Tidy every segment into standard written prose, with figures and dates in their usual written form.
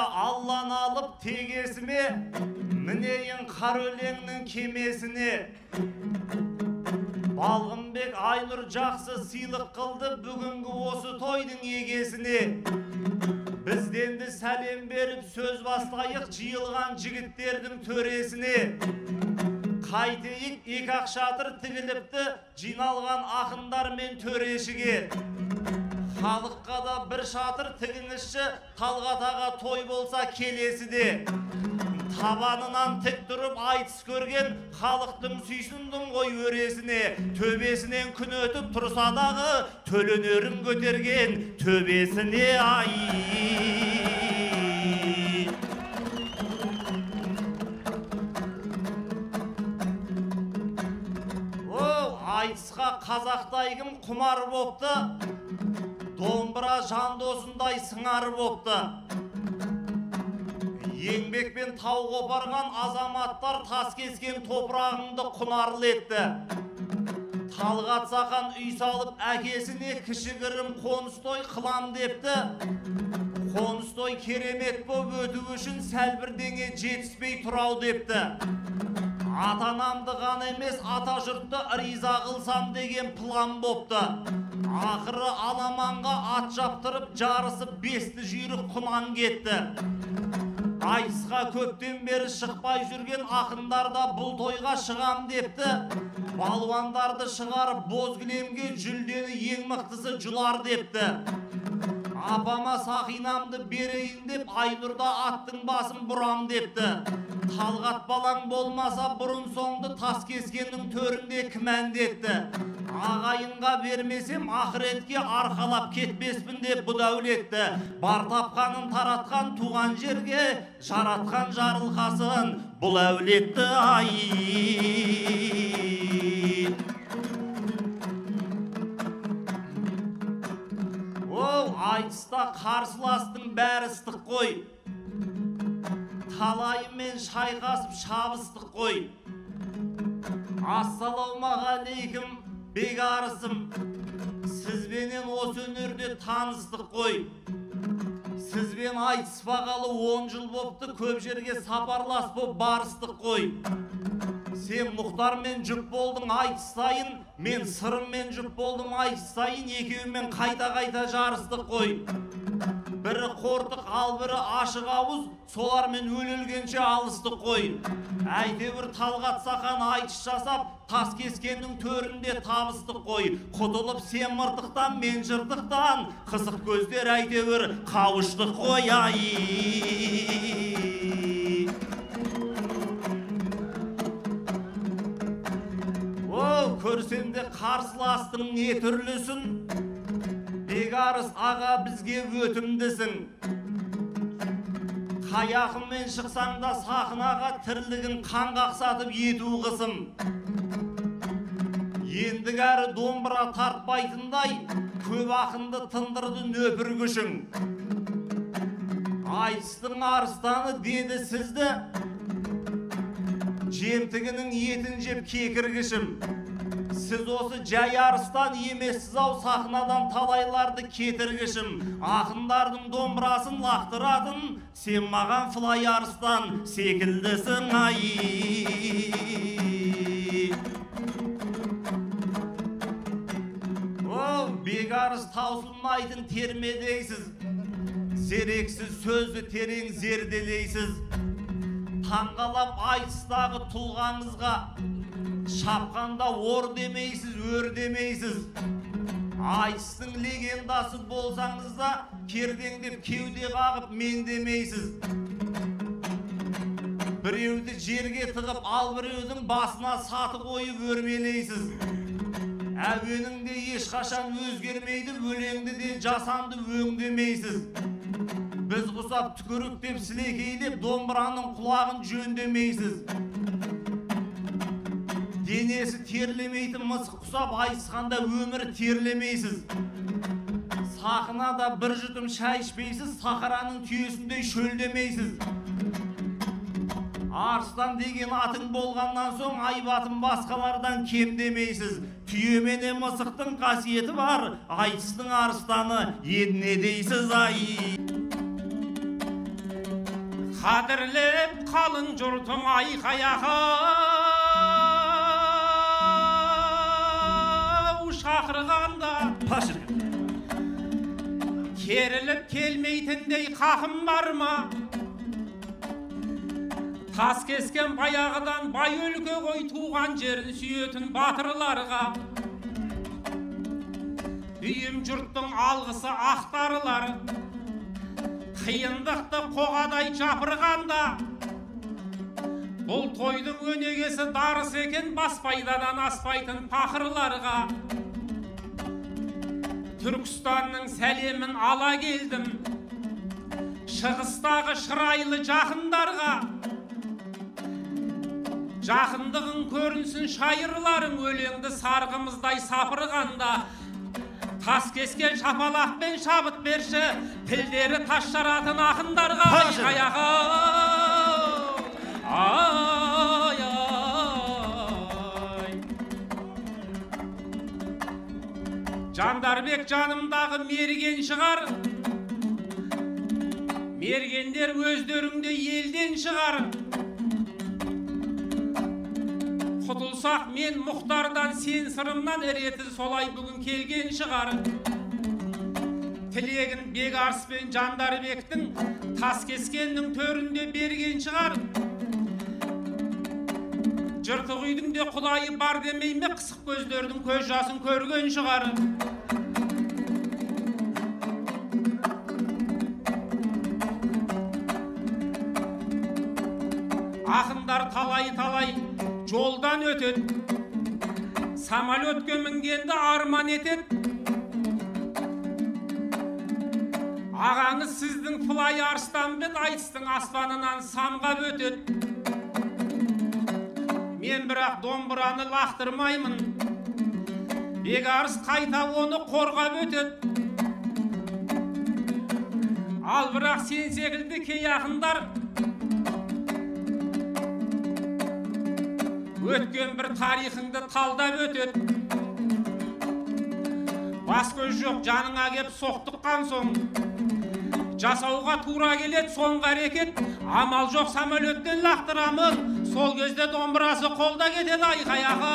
Allah'ın alıp tegesime, mineyin kar өлеңнің kemesine. Balғынбек Aynur жақсы сыйлық қылды бүгінгі осы тойдың егесіне. Бізденді сәлем беріп сөз бастайық жиылған жігіттердің төресіне. Қайтейік екі-ақ шатыр тігіліпті жиналған ақындар мен төрешіге. Халыққа да бір шатыр тігіңізші, Талғат аға той болса келесі де. Табанынан тік тұрып айтыс көрген халықтың сүйсіндім ғой өресіне. Төбесінен күн өтіп тұрса дағы төленерін көтерген төбесіне ай. Айтысқа қазақтайгім құмар бопты, домбыра жандосындай сыңар бопты. Еңбекпен тау қопарған азаматтар тас кескен топырағыңды құнарлы етті. Талғат Сақан үй салып әкесіне кішігірім қоныстой қылам депті. Қоныстой керемет боп өту үшін сәл бірдеңе жетіспей тұрау депті. Атанамды ғана емес ата жұртты риза қылсам деген план бопты. Ақыры аламанға ат жаптырып жарысып бесті жүйрік құнан кетті. Айтысқа көптен бері шықпай жүрген ақындарда бұл тойға шығам депті. Балуандарды шығарып боз кілемге жүлдені ең мықтысы жұлар депті. Апама сақинамды берейін деп Айнұрда аттың басын бұрам депті. Талғат балаң болмаса бұрын соңды тас кескеннің төрінде кімәндетті. Ағайынға бермесем ақыретке арқалап кетпеспін деп бұл дәулетті. Бар тапқанын таратқан туған жерге жаратқан жарылқасын бұл әулетті ай. Айтыста қарсыластың бәрі ыстық қой. Талайымен шайқасып шабыстық қой. Ассалаумағалейкум бегарысым. Сізбенен осы өнерде таныстық қой. Сізбен айтыспағалы 10 жыл бопты, көп жерге сапарлас боп барыстық қой. Сен Мұхтармен жұп болдың айтыс сайын, мен Сырыммен жұп болдым айтыс сайын, екеуімен қайта-қайта жарыстық қой. Бірі қортық, ал бірі ашық ауыз, солармен өлілгенше алыстық қой. Әйтеуір Талғат Сақан айтыс жасап, тас кескеннің төрінде табыстық қой. Құтылып сен мыртықтан, мен жыртықтан, қысық көздер әйтеуір қауыштық қой ай. Көрсенде қарсыластың не түрлісін, Бегарыс аға бізге өтімдісің. Қаяқымен шықсаң да сахнаға тірлігін қан қақсатып ету қысым. Ендігәрі домбыра тартпайтындай, көп ақынды тындырды нөпір күшің. Айтыстың арыстаны деді сізді, жемтігінің етін жеп кекіргішім. Сіз осы жай арыстан емессіз ау, сахнадан талайларды кетіргішім. Ақындардың домбырасын лақтыратын, сен маған флай арыстан секілдісің ай. Бегарыс таусылмайтын термедейсіз, зерексіз сөзді терең зерделейсіз. Таңғалап айтыстағы тұлғаңызға, шапқанда ор демейсіз, өр демейсіз. Айтыстың легендасы болсаңыз да, кердеңдеп кеуде қағып мен демейсіз. Біреуді жерге тығып, ал біреудің басына саты қойып өрмелейсіз. Әуеніңде ешқашан өзгермейді, өлеңді де жасанды өңдемейсіз. Біз құсап түкірік деп сілекейлеп, домбыраның құлағын жөндемейсіз. Денесі терлемейтін мысық құсап, айтысқанда өмірі терлемейсіз. Сахнада бір жұтым шай ішпейсіз, сахараның түйесіндей шөлдемейсіз. Арыстан деген атың болғаннан соң, айбатын басқалардан кем демейсіз. Түйемене мысықтың қасиеті бар, айтыстың арыстаны едіне дейсіз ай. Qadırlep qalın jurtum ayqayağı şaqırğanda Paşır. kerilip kelmeytindey qaqım barma? Tas kesken bayağıdan bay өлke qoy tuğan jerin süyötün batırlarga. Büyüm jurttun algısı axtarılar. Kıyındıqta qoğaday çapırğanda. Bul toydun önegesi darыс eken baspaydadan aspaytın paqırlarga. Türkistan'ın selemin ala geldim. Шығыстағы шырайлы жақындарга. Жақындығың көрінсін шайырларың өлеңді сарғымыздай сапырғанда. Тас кескен шапалақпен шабыт берші, тілдері тас жаратын ақындарға. Аяға ай ай. Жандарбек жанымдағы мерген шығар. Мергендер өздеріңде елден шығар. Құтылсақ мен Мұхтардан, сен сырымнан іреті солай бүгін келген шығар. Тілегін Бекарыс пен Жандарбектің тас кескеннің төрінде берген шығар. Жыртық үйдің де құдайы бар демей ме, қысық көздердің көз жасын көрген шығар. Ақындар талай-талай жолдан өтет, самолетке мінгенді арман етет. Ағаңыз сіздің флай арыстан бет айтыстың аспанынан самғап өтет. Мен бірақ домбыраны лақтырмаймын, Бекарыс қайта оны қорғап өтет. Ал бірақ сен секілді кей ақындар өткен бір тарихыңды талдап өтет. Бас көз жоқ жаныңа кеп соқтыққан соң, жасауға тура келет соңғы әрекет. Амал жоқ самолеттен лақтырамыз, сол кезде домбырасы қолда кетеді айқаяғы.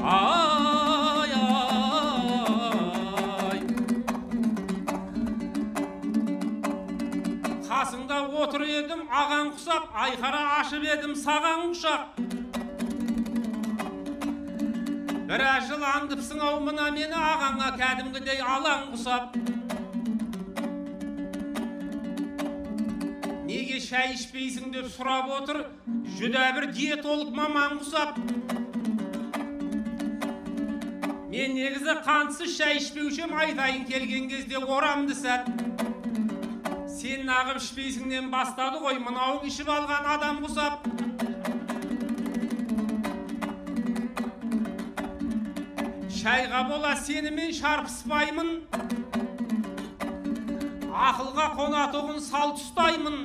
Ай ай. Қасыңда отыр едім ағаң құсап, айқара ашып едім саған құшақ. Біраз жыл аңдыпсың ау мына мені, ағаңа кәдімгідей алаң құсап. Неге шай ішпейсің деп сұрап отыр, жүдә бір диетолог маман құсап. Мен негізі қантсыз шай ішпеушім, айтайын келген кезде орамды сәт. Сен нағып ішпейсіңнен бастады ғой, мынауың ішіп алған адам құсап. Шайға бола сенімен шарпыспаймын, ақылға қонатұғын сал тұстаймын.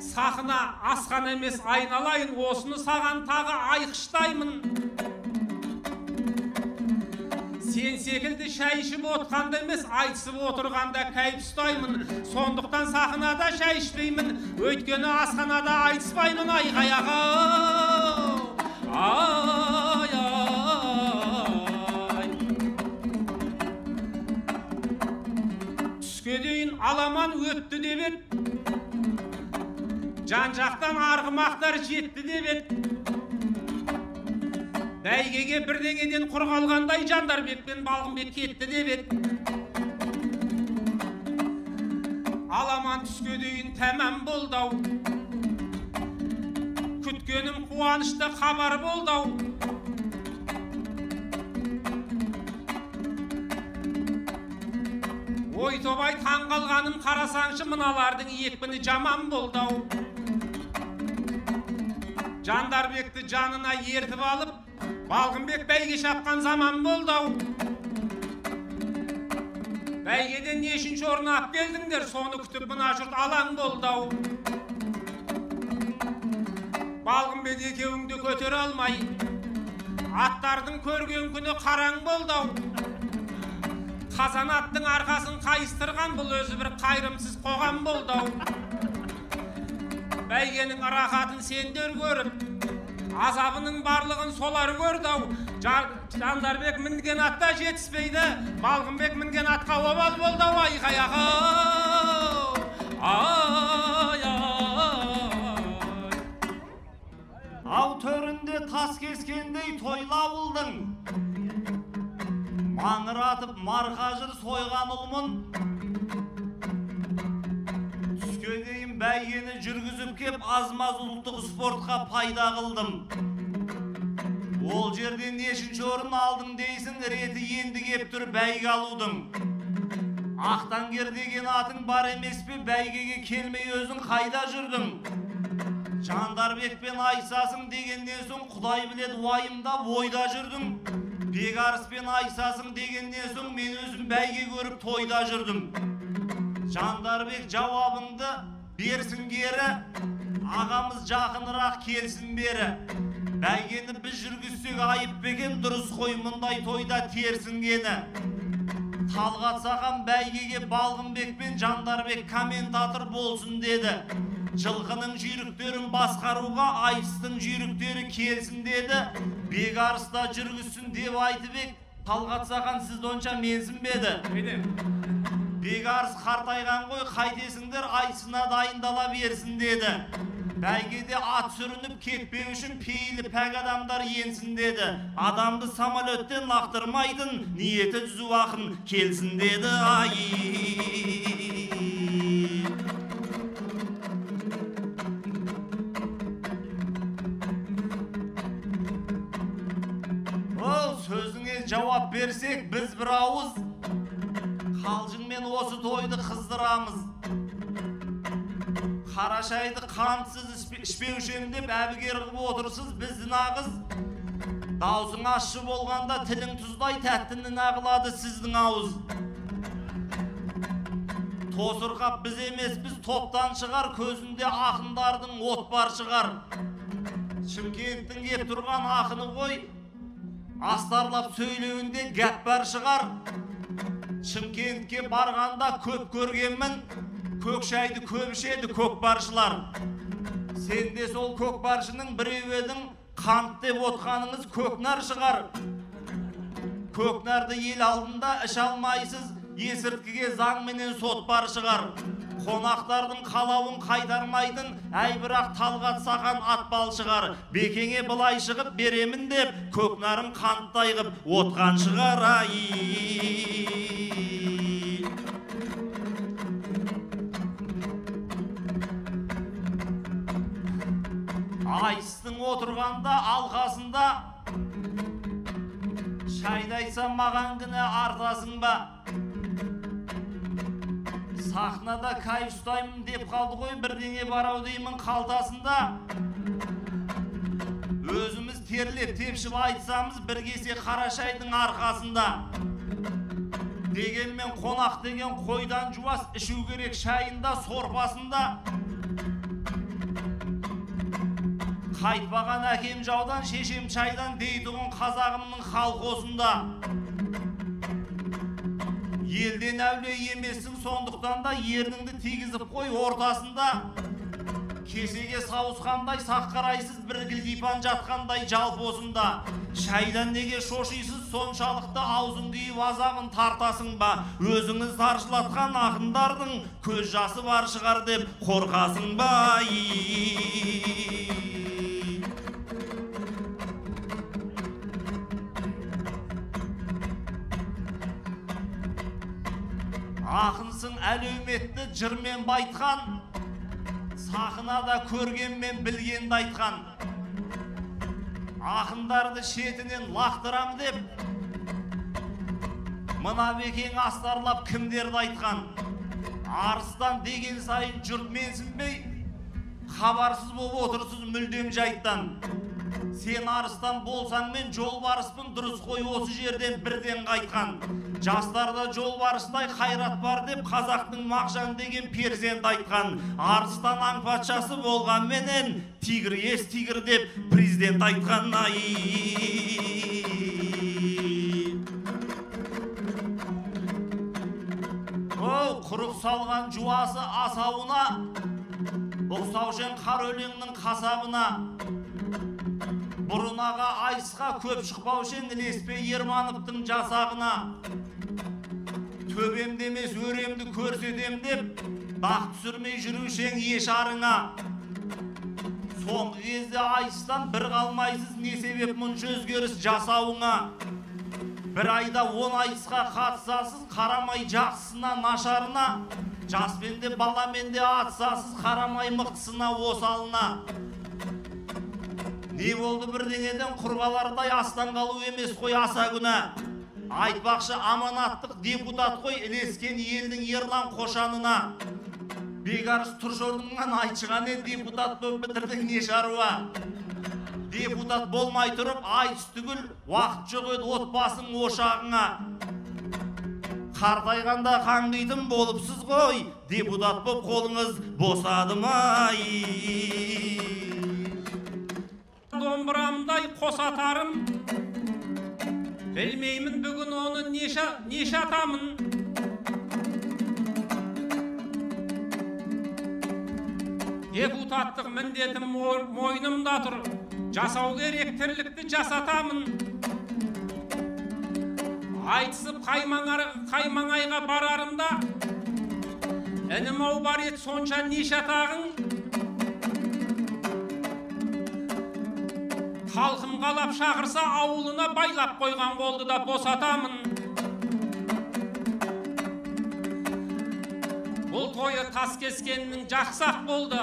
Сақына асқан емес айналайын, осыны саған тағы айқыштаймын. Сен секілді шай ішіп отқанда емес, айтысып отырғанда кәйіп ұстаймын. Сондықтан сахнада шай ішпеймін, өйткені асханада айтыспаймын айқаяға. Ай ай. Түске дейін аламан өтті деп ед, жан-жақтан арғымақтар жетті деп ед. Бәйгеге бірдеңеден құр қалғандай Жандарбек пен Балғынбек кетті деп ед. Аламан түске дейін тәмам болдау, күткенім қуанышты хабар болдау. Ой тобай таң қалғаным, қарасаңшы мыналардың екпіні жаман болдау. Жандарбекті жанына ертіп алып, Балғынбек бәйге шапқан заман болдау. Бәйгеден нешінші орнап келдіңдер, соны күтіп мына жұрт алаң болдау. Балғынбек екеуіңді көтер алмай, аттардың көрген күні қараң болдау. Қазан аттың арқасын қайыстырған бұл өзі бір қайрымсыз қоғам болды. Бәйгенің рахатын сендер көріп, азабының барлығын солар көрді. Жандарбек мінген атта жетіспейді, Балғынбек мінген атқа обал болды. Айқаяғы Ау төрінде тас кескендей тойлауылдың, маңыратып марқажыр сойған ұлмын. Түске дейін бәйгені жүргізіп кеп, азмаз ұлттық спортқа пайда қылдым. Ол жерден нешінші орын алдың дейсің, реті енді кеп тұр бәйге алудың. Ақтангер деген атың бар емес пе, бәйгеге келмей өзің қайда жүрдің? Жандарбек пен Айсасың дегеннен соң Құдай біледі уайымда ойда жүрдім. Бекарыс пен Айсасың дегеннен соң мен өзім бәйге көріп тойда жүрдім. Жандарбек жауабыңды берсін кері, ағамыз жақынырақ келсін бері. Бәйгені біз жүргізсек айып бекен, дұрыс қой мұндай тойда терсінгені. Талғат Сақан бәйгеге Балғынбек пен Жандарбек комментатор болсын деді. Жылқының жүйріктерін басқаруға Айыстың жүйріктері келсін деді. Бекарыста жүргізсін деп айтып ек, Талғат Сақан сіз онша менсінбеді. Бекарыс қартайған ғой, қайтесіңдер, Айсына дайындала берсін деді. Бәйгеде ат сүрініп кетпеу үшін пейілі пәк адамдар енсін деді. Адамды самолеттен лақтырмайтын, ниеті түзу ақын келсін деді. Сөзіңе жауап берсек, біз бір ауыз қалжыңмен осы тойды қыздырамыз. Қарашайды қантсыз ішпеушем деп әбігер қылып отырсыз, біздің ағыз. Даусың ащы болғанда тілің тұздай, тәттіні нағылады сіздің ауыз. Тосырқап біз емес, біз топтан шығар, көзінде ақындардың от бар шығар. Шымкенттің кеп тұрған ақыны ғой, астарлап сөйлеуінде гәп бар шығар. Шымкентке барғанда көп көргенмін, көк шайды көп ішеді көкпаршылар. Сен де сол көкпаршының біреу едің, қант деп отқаныңыз көкнар шығар. Көкнарды ел алдында іш алмайсыз, есірткіге заңменен сот бар шығар. Қонақтардың қалауын қайтармайтын, әй бірақ Талғат Сақан атпал шығар. Бекеңе былай шығып беремін деп, көкнарым қанттай қып отқан шығар. Айыстың отырғанда алқасында, шайдайса маған күні артасың ба? Сахнада кайф ұстаймын деп қалды ғой, бірдеңе барау деймін қалтасында. Өзіміз терлеп тепшіп айтсамыз, бір кесе қара шайдың арқасында. Дегенмен қонақ деген қойдан жуас, ішу керек шайында, сорпасында. Қайтпаған әкем жаудан, шешем шайдан дейтұғын қазағымның халқосында. Елден әуле емессің, сондықтан да ерніңді тегізіп қой ортасында. Кесеге сауысқандай саққарайсыз, бір гілдипан жатқандай жалпы осында. Шайдан неге шошисыз, соншалықты аузың дейіп азабын тартасың ба? Өзіңіз таршылатқан ақындардың көз жасы бар шығар деп қорқасың ба? Ақынсың әлеуметті жырмен байтқан, сахнада көргенмен білгенді айтқан. Ақындарды шетінен лақтырам деп, мына бекең астарлап кімдерді айтқан. Арыстан деген сайын жұрт менсінбей, хабарсыз болып отырсыз мүлдем жайттан. Сен арыстан болсаң мен жолбарыспын, дұрыс қой осы жерден бірден қайтқан. Жастарда жолбарыстай қайрат бар деп қазақтың Мағжан деген перзент айтқан. Арыстан аң патшасы болған менен тигр ес тигр деп президент айтқан. құрық салған жуасы асауына, ұқсаушен қар өлеңнің қасабына, бұрынаға айсқа көп шықпаушен ілеспе Ермановтың жасағына, төбемде емес өремді көрсетем деп, дақ түсірмей жүрушен ешарыңа. Соңғы кезде айыстан бір қалмайсыз, не себеп мұнша өзгеріс жасауыңа. Бір айда 10 айысқа қатысасыз, қарамай жақсысына, нашарына. Жаспенде баламенде атысасыз, қарамай мықтысына, осалына. Не болды бірдеңеден құрбалардай астан қалу емес қой аса күні. Айтпақшы аманаттық депутат қой ілескен елдің Ерлан Қошанына. Бегарыс тұржорыңнан айтшыған депутат болып бітірдің не шаруа. Депутат болмай тұрып айтыс түгіл, уақыт жоқ еді отбасың ошағыңа. Қартайғанда қаңғидым болыпсыз ғой, депутат боп қолыңыз босады ма? Домбырамдай қосатарым, білмеймін бүгін оны неше атамын. Депутаттық міндетім мойнымда тұр, жасау керек тірлікті жасатамын. Айтысып қаймаңайға барарымда, інім ау бар ет сонша неше атағың. Халқым қалап шақырса ауылына байлап қойған қолды да босатамын. Бұл тойы Таскескеннің жақсақ болды,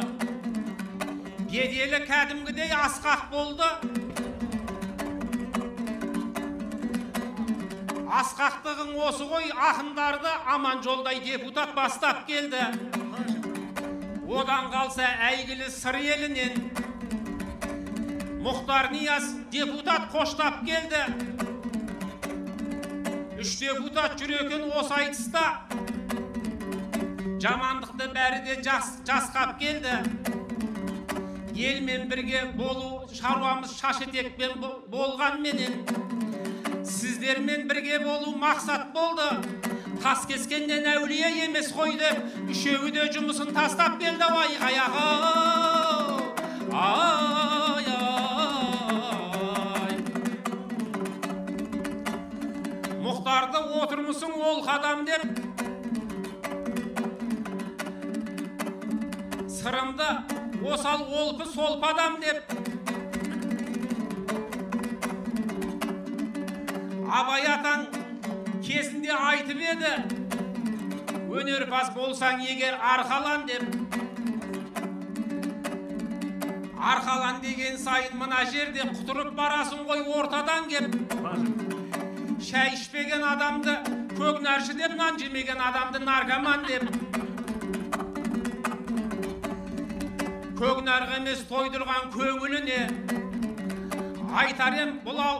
беделі кәдімгідей асқақ болды. Асқақтығың осы ғой, ақындарды аман жолдай депутат бастап келді. Одан қалса әйгілі сыр елінен Мұхтар Нияз депутат қоштап келді. 3 депутат жүрекен осы айтыста, жамандықты бәрі де жасқап келді. Елмен бірге болу шаруамыз шашетекпен болған менен, сіздермен бірге болу мақсат болды. Таскескеннен әулие емес қойды, үшеуі де жұмысын тастап келді. Ай қаяғы, ай, ай. Мұхтарды отырмысың ол қадам деп, сырымды осал олпы солпадам деп, Абай атаң кезінде айтып еді, өнерпаз болсаң егер арқалан деп. Арқалан деген сайын мына жерде құтырып барасың ғой ортадан кеп. Шай ішпеген адамды көкнәрші деп, нан жемеген адамды наркоман деп. Көкнәргі емес тойдырған көңіліне айтар ем бұлау,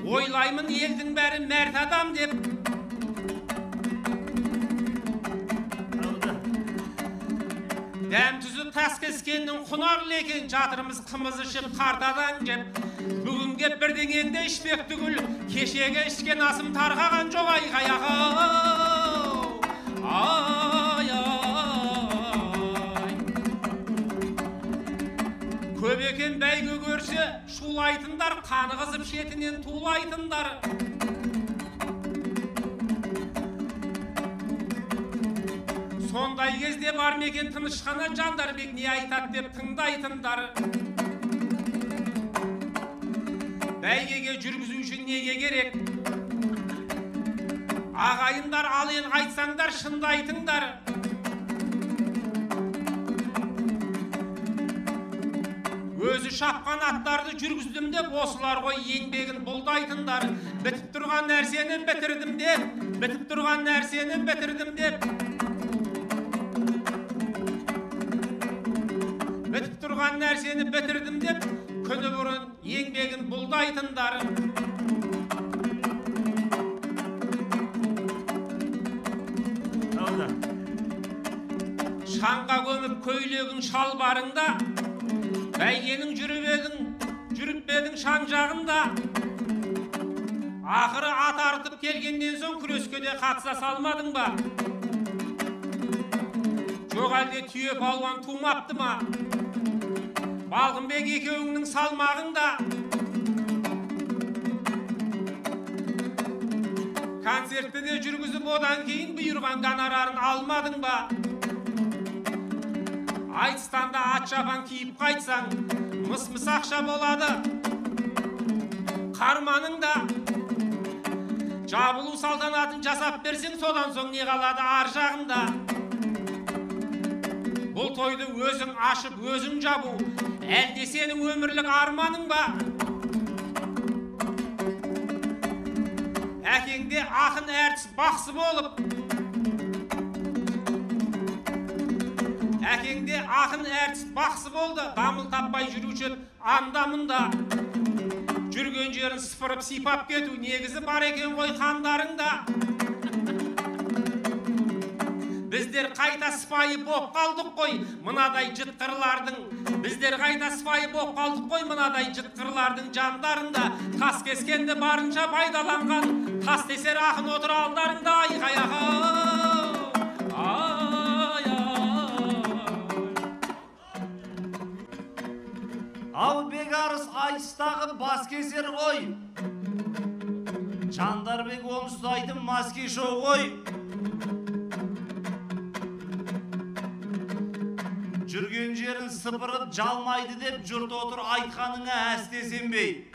ойлаймын елдің бәрі мәрт адам деп. Дәм түзі Таскескеннің құнар лекен, жатырымыз қымыз ішіп қартадан кеп. Бүгін кеп бірдеңенде ішпек түгіл, кешеге ішкен асым тарқаған жоқ. Ай қаяғы, ай, ай. Көп екен бәйгі көрсе шулайтындар, қаны қызып шетінен тулайтындар. Сондай кезде бар мекен тынышқана Жандарбек не айтат деп тыңдайтындар. Бәйгеге жүргізуші неге керек? Ағайындар алын айтсаңдар шындайтындар. Өзі шапқан аттарды жүргіздім деп, осылар ғой еңбегін бұлдайтындар. Бітіп тұрған нәрсені бітірдім деп, бітіп тұрған нәрсені бітірдім деп. Бітіп тұрған нәрсені бітірдім деп, күні бұрын еңбегін бұлдайтындар. Шаңға көміп көйлегің шалбарыңда, бәйгенің жүріппедің шаң жағында. Ақыры ат артып келгеннен соң күреске де қатыса салмадың ба? Жоқ әлде түйе палуан тумапты ма? Балғынбек екеуіңнің салмағыңда. Концертіне жүргізіп одан кейін бұйырған гонорарын алмадың ба? Айтыстанда ат шапан киіп қайтсаң, мыс-мыс ақша болады. Қарманыңда жабылу салтанатын жасап берсең, содан соң не қалады ар жағында? Бұл тойды өзің ашып, өзің жабу, әлде сенің өмірлік арманың ба? Әкеңде ақын әртіс бақсы болып, әкеңде ақын әртіс бақсы болды, дамыл таппай жүруші анда-мұнда. Жүрген жерін сыпырып сипап кету негізі бар екен ғой қандарыңда. Біздер қайта сыпайы боп қалдық қой, мынадай жытқырлардың. Біздер қайта сыпайы боп қалдық қой, мынадай жытқырлардың жандарында. Тас кескенді барынша пайдаланған, тас тесер ақын отыр алдарында. Ау Бекарыс айтыстағы бас кесер ғой. Жандарбек Омыстайдың маски шоу ғой. Жүрген жерін сыпырып жалмайды деп жұрт отыр айтқаныңа әстесенбей.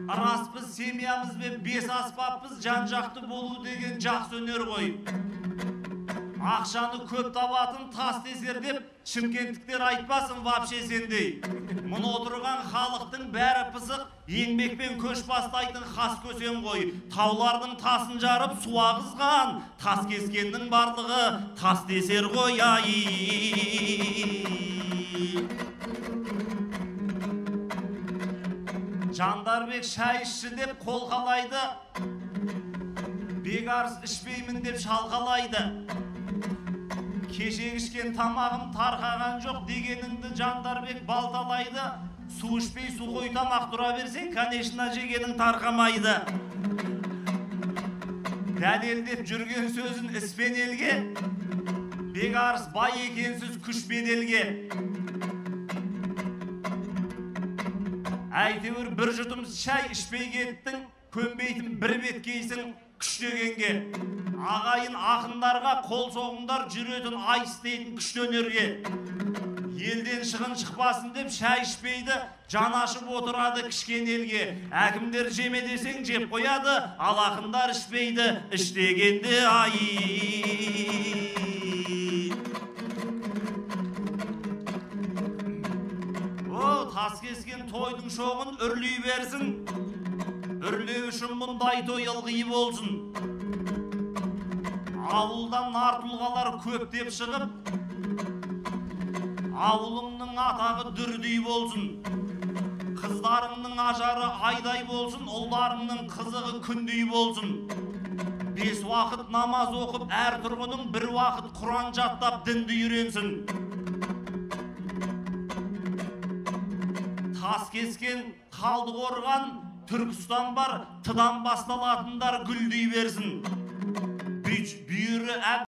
Распыз семьямыз бен бес аспаппыз, жан-жақты болу деген жақсы өнер ғой. Ақшаны көп табатын тас тесер деп шымкенттіктер айтпасын вообще сендей. Мұны отырған халықтың бәрі пысық, еңбекпен көш бастайтын қас көсем ғой. Таулардың тасын жарып су ағызған, тас кескеннің барлығы тас тесер ғой. Жандарбек шай ішші деп қол қалайды, Бекарыс ішпеймін деп шалқалайды. Кешегі ішкен тамағым тарқаған жоқ дегеніңді Жандарбек балталайды. Су ішпей су қой тамақ тұра берсең, конечно жегенің тарқамайды. Дәлелдеп жүрген сөзін іспен елге, Бекарыс бай екенсіз күш беделге. Әйтеуір бір жұтым шай ішпей кеттің, көнбейтін бір беткейсің күштегенге. Ағайын ақындарға қол соғыңдар, жүретін ай істейтін күштенерге. Елден шығын шықпасын деп шай ішпейді, жан ашып отырады кішкен елге. Әкімдер жеме десең жеп қояды, ал ақындар ішпейді, іштегенде тас кескен тойдың шоғын үрлей берсін. Үрлеу үшін мұндай той ылғи болсын. Ауылдан нар тұлғалар көптеп шығып, ауылыңның атағы дүрдей болсын. Қыздарыңның ажары айдай болсын, ұлдарыңның қызығы күндей болсын. 5 уақыт намаз оқып, әр тұрғының бір уақыт Құран жаттап дінді үйренсін. Тас кескен қалды қорған, Түркістан бар, тыдан басталатындар гүлдей берсін. Бүйірі